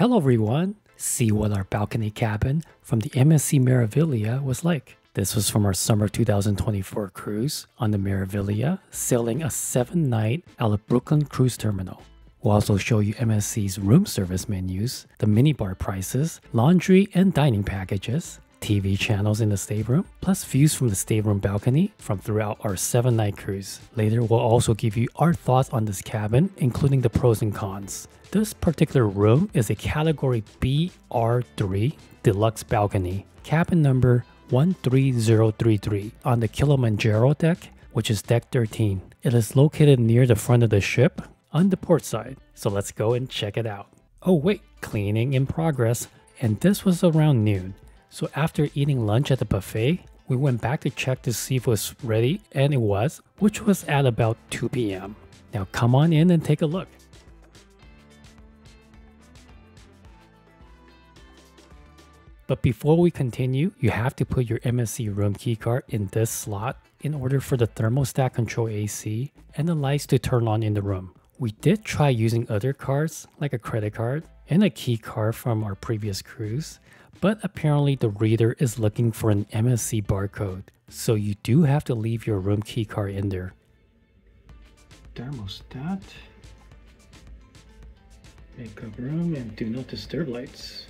Hello everyone! See what our balcony cabin from the MSC Meraviglia was like. This was from our summer 2024 cruise on the Meraviglia, sailing a 7-night out of Brooklyn Cruise Terminal. We'll also show you MSC's room service menus, the minibar prices, laundry and dining packages, TV channels in the stateroom, plus views from the stateroom balcony from throughout our 7-night cruise. Later, we'll also give you our thoughts on this cabin, including the pros and cons. This particular room is a Category BR3 Deluxe Balcony, cabin number 13033 on the Kilimanjaro deck, which is deck 13. It is located near the front of the ship on the port side, so let's go and check it out. Oh wait, cleaning in progress, and this was around noon. So after eating lunch at the buffet, we went back to check to see if it was ready, and it was, which was at about 2 p.m. Now come on in and take a look. But before we continue, you have to put your MSC Room keycard in this slot in order for the thermostat control AC and the lights to turn on in the room. We did try using other cards, like a credit card and a key card from our previous cruise, but apparently the reader is looking for an MSC barcode, so you do have to leave your room key card in there. Thermostat, makeup room, and do not disturb lights.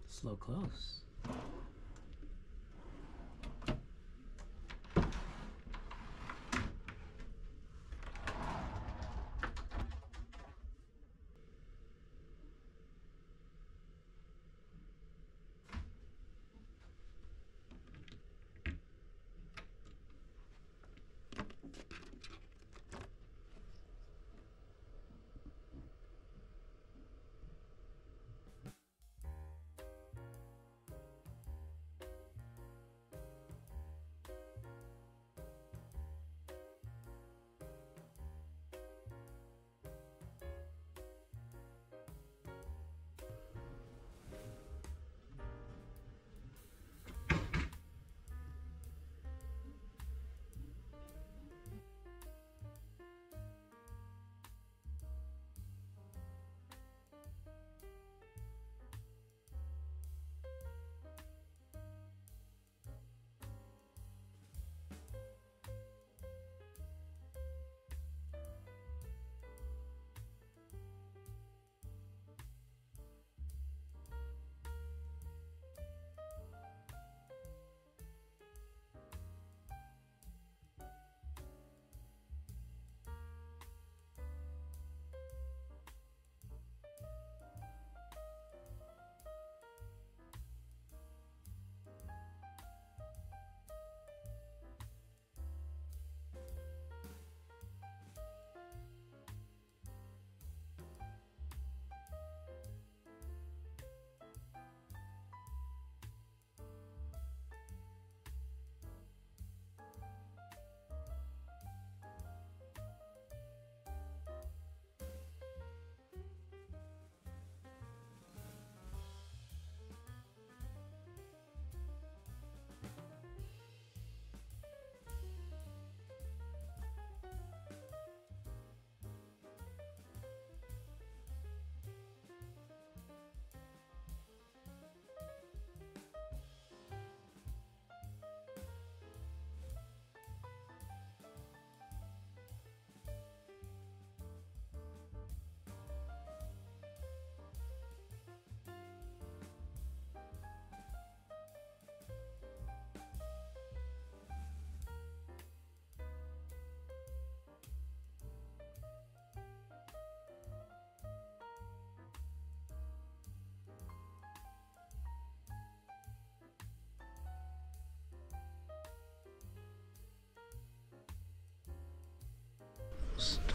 Slow close.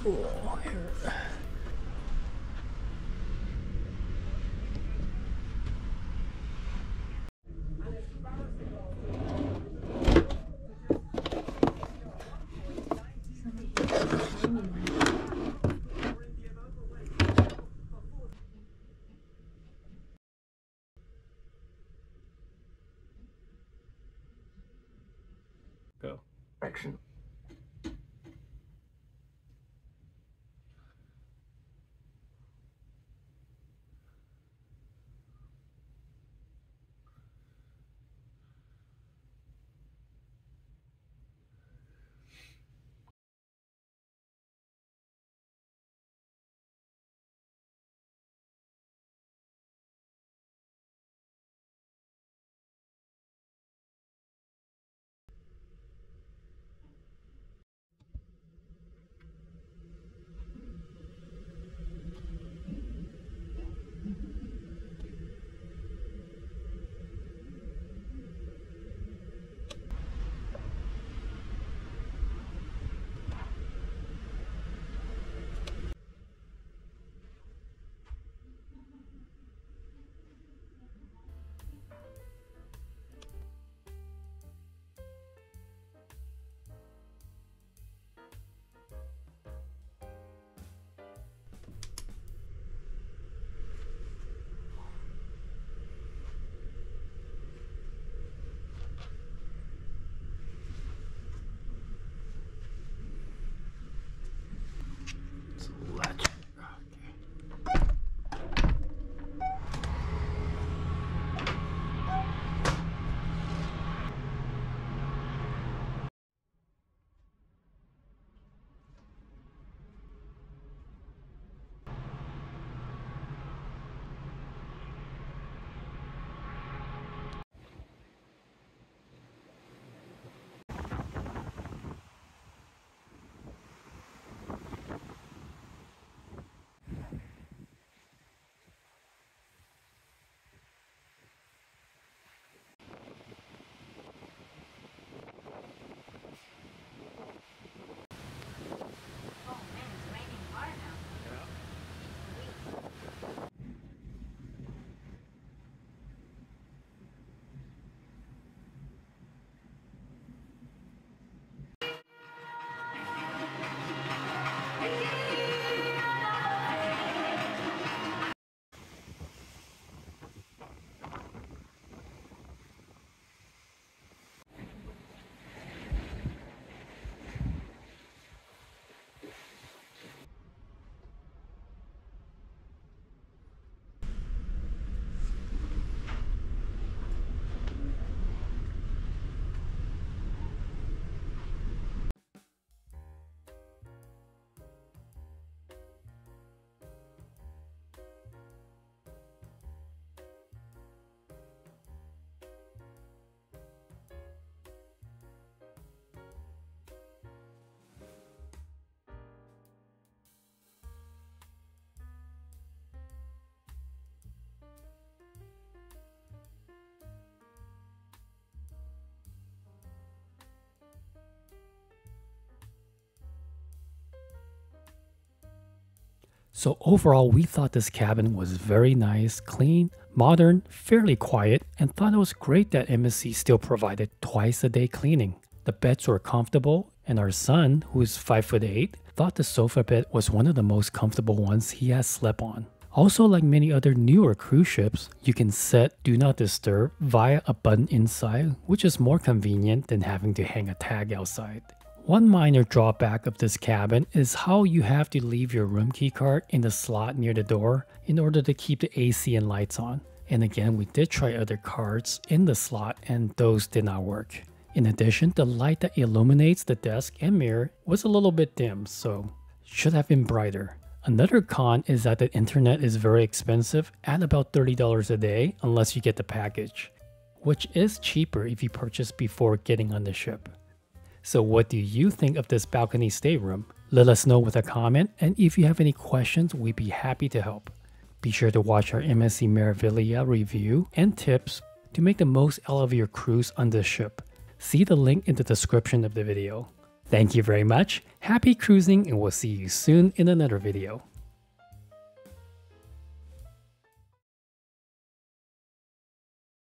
cool. Here. Go. Action. So overall, we thought this cabin was very nice, clean, modern, fairly quiet, and thought it was great that MSC still provided twice a day cleaning. The beds were comfortable, and our son, who is 5'8", thought the sofa bed was one of the most comfortable ones he has slept on. Also, like many other newer cruise ships, you can set Do Not Disturb via a button inside, which is more convenient than having to hang a tag outside. One minor drawback of this cabin is how you have to leave your room key card in the slot near the door in order to keep the AC and lights on. And again, we did try other cards in the slot and those did not work. In addition, the light that illuminates the desk and mirror was a little bit dim, so should have been brighter. Another con is that the internet is very expensive at about $30 a day unless you get the package, which is cheaper if you purchase before getting on the ship. So what do you think of this balcony stateroom? Let us know with a comment, and if you have any questions, we'd be happy to help. Be sure to watch our MSC Meraviglia review and tips to make the most out of your cruise on this ship. See the link in the description of the video. Thank you very much, happy cruising, and we'll see you soon in another video.